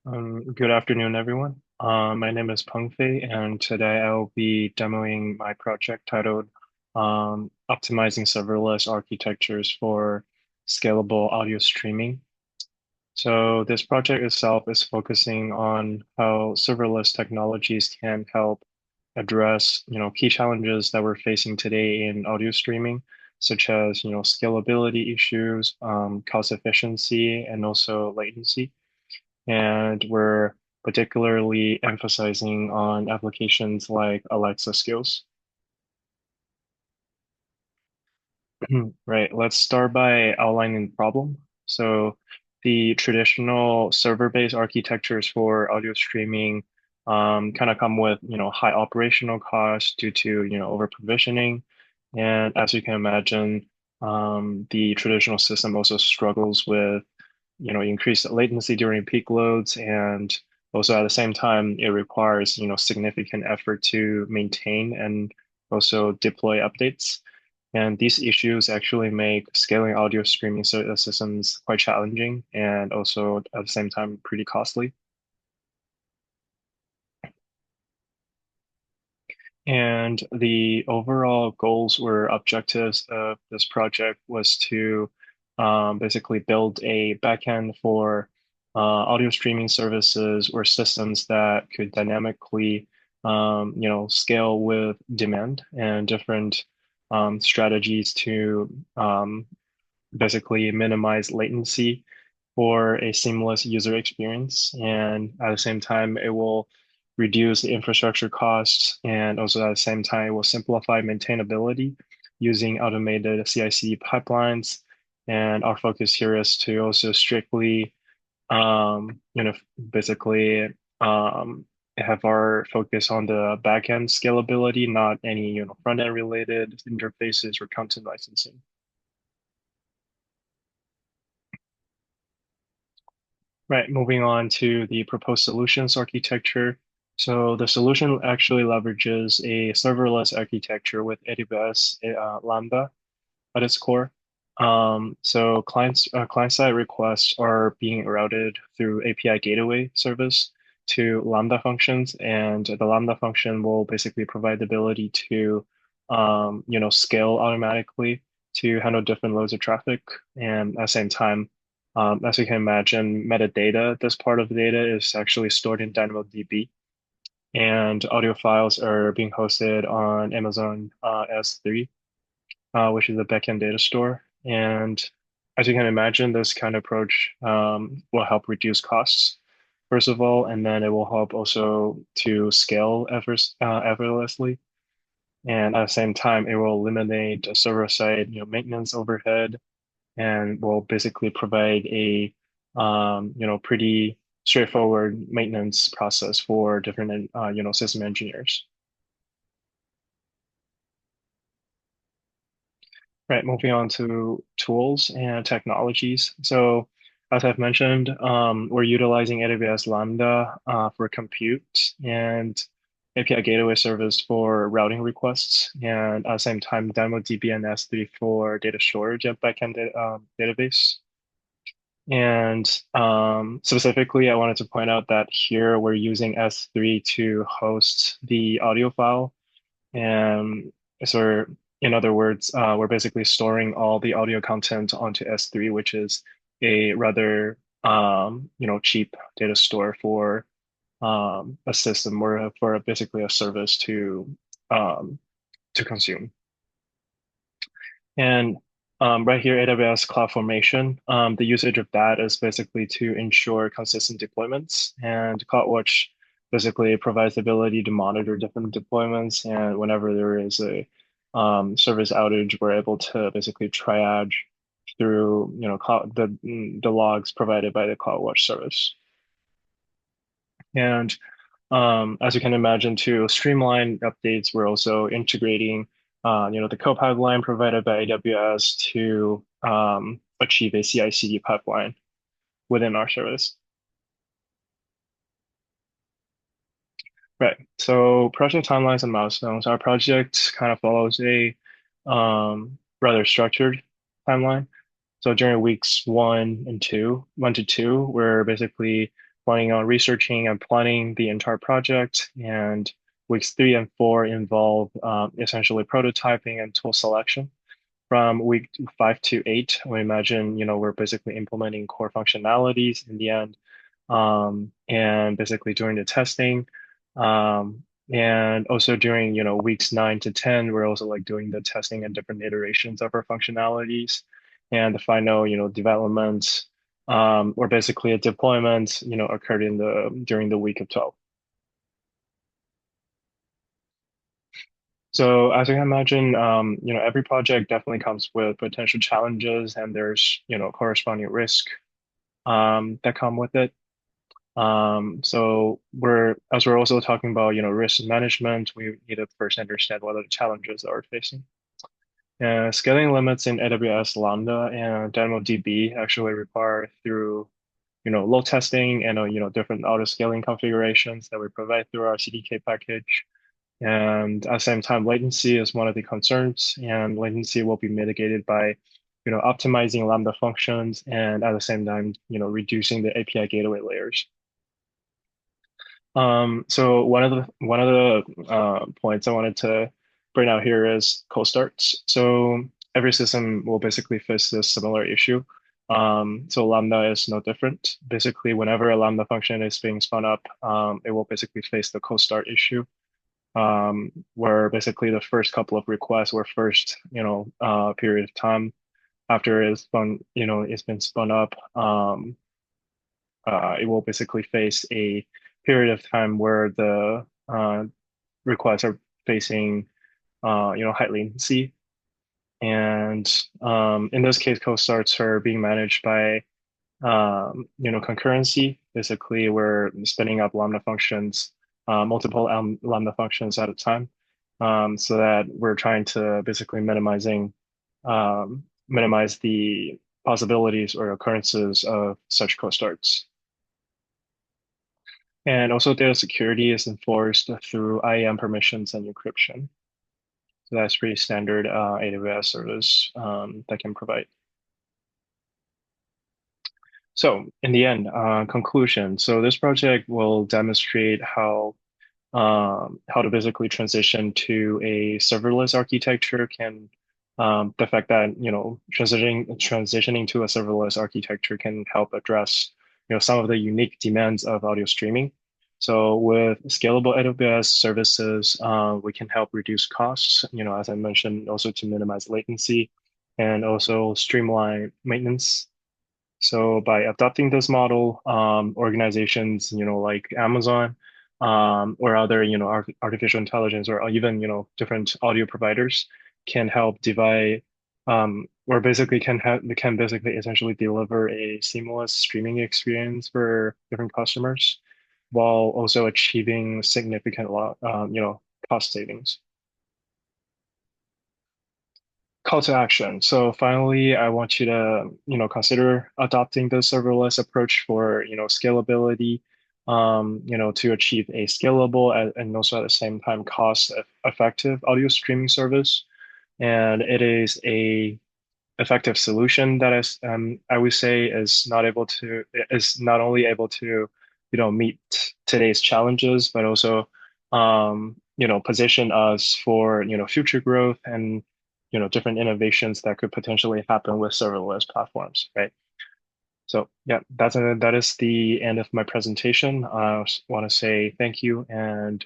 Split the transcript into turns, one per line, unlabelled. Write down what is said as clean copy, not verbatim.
Good afternoon, everyone. My name is Pengfei, and today I'll be demoing my project titled Optimizing Serverless Architectures for Scalable Audio Streaming. So this project itself is focusing on how serverless technologies can help address, key challenges that we're facing today in audio streaming, such as, scalability issues, cost efficiency, and also latency. And we're particularly emphasizing on applications like Alexa skills. Right, let's start by outlining the problem. So the traditional server-based architectures for audio streaming kind of come with, high operational costs due to, over-provisioning. And as you can imagine, the traditional system also struggles with, increased latency during peak loads, and also at the same time, it requires, significant effort to maintain and also deploy updates. And these issues actually make scaling audio streaming systems quite challenging and also at the same time pretty costly. And the overall goals or objectives of this project was to basically build a backend for audio streaming services or systems that could dynamically, scale with demand and different strategies to basically minimize latency for a seamless user experience. And at the same time, it will reduce the infrastructure costs. And also at the same time, it will simplify maintainability using automated CI/CD pipelines. And our focus here is to also strictly, basically have our focus on the backend scalability, not any, front-end related interfaces or content licensing. Right, moving on to the proposed solutions architecture. So the solution actually leverages a serverless architecture with AWS Lambda at its core. So client-side requests are being routed through API gateway service to Lambda functions, and the Lambda function will basically provide the ability to, scale automatically to handle different loads of traffic, and at the same time, as you can imagine, metadata, this part of the data is actually stored in DynamoDB, and audio files are being hosted on Amazon S3, which is a backend data store. And as you can imagine, this kind of approach will help reduce costs, first of all, and then it will help also to scale effortlessly. And at the same time, it will eliminate server-side, maintenance overhead and will basically provide a pretty straightforward maintenance process for different system engineers. Right, moving on to tools and technologies. So as I've mentioned, we're utilizing AWS Lambda for compute and API gateway service for routing requests, and at the same time, DynamoDB and S3 for data storage and backend database. And specifically, I wanted to point out that here we're using S3 to host the audio file. And so, in other words, we're basically storing all the audio content onto S3, which is a rather cheap data store for a system or for basically a service to consume. And right here, AWS CloudFormation, the usage of that is basically to ensure consistent deployments. And CloudWatch basically provides the ability to monitor different deployments. And whenever there is a service outage, we're able to basically triage through the logs provided by the CloudWatch service. And as you can imagine, to streamline updates, we're also integrating, the code pipeline provided by AWS to achieve a CI/CD pipeline within our service. Right. So project timelines and milestones. Our project kind of follows a rather structured timeline. So during weeks 1 to 2, we're basically planning on researching and planning the entire project. And weeks 3 and 4 involve essentially prototyping and tool selection. From week 5 to 8, we imagine, we're basically implementing core functionalities in the end, and basically doing the testing. And also during, weeks 9 to 10, we're also like doing the testing and different iterations of our functionalities. And the final, development, or basically a deployment, occurred during the week of 12. So as you can imagine, every project definitely comes with potential challenges, and there's, corresponding risk that come with it. So as we're also talking about, risk management, we need to first understand what are the challenges that we're facing. Scaling limits in AWS Lambda and DynamoDB actually require through, load testing and, different auto scaling configurations that we provide through our CDK package. And at the same time, latency is one of the concerns, and latency will be mitigated by, optimizing Lambda functions and at the same time, reducing the API gateway layers. So one of the points I wanted to bring out here is cold starts. So every system will basically face this similar issue. So Lambda is no different. Basically, whenever a Lambda function is being spun up, it will basically face the cold start issue, where basically the first couple of requests or first, period of time after it's been spun up, it will basically face a period of time where the requests are facing, high latency. And in this case, cold starts are being managed by, concurrency. Basically, we're spinning up Lambda functions, multiple Lambda functions at a time, so that we're trying to basically minimize the possibilities or occurrences of such cold starts. And also data security is enforced through IAM permissions and encryption. So that's pretty standard AWS service that can provide. So in the end, conclusion. So this project will demonstrate how to basically transition to a serverless architecture can, the fact that, transitioning to a serverless architecture can help address, some of the unique demands of audio streaming. So with scalable AWS services, we can help reduce costs, as I mentioned, also to minimize latency and also streamline maintenance. So by adopting this model, organizations, like Amazon, or other, artificial intelligence, or even, different audio providers can help divide, or basically can basically essentially deliver a seamless streaming experience for different customers, while also achieving significant, cost savings. Call to action. So finally, I want you to, consider adopting the serverless approach for, scalability, to achieve a scalable and also at the same time cost effective audio streaming service. And it is a effective solution that I would say is not only able to, meet today's challenges, but also, position us for, future growth and, different innovations that could potentially happen with serverless platforms, right? So yeah, that is the end of my presentation. I want to say thank you, and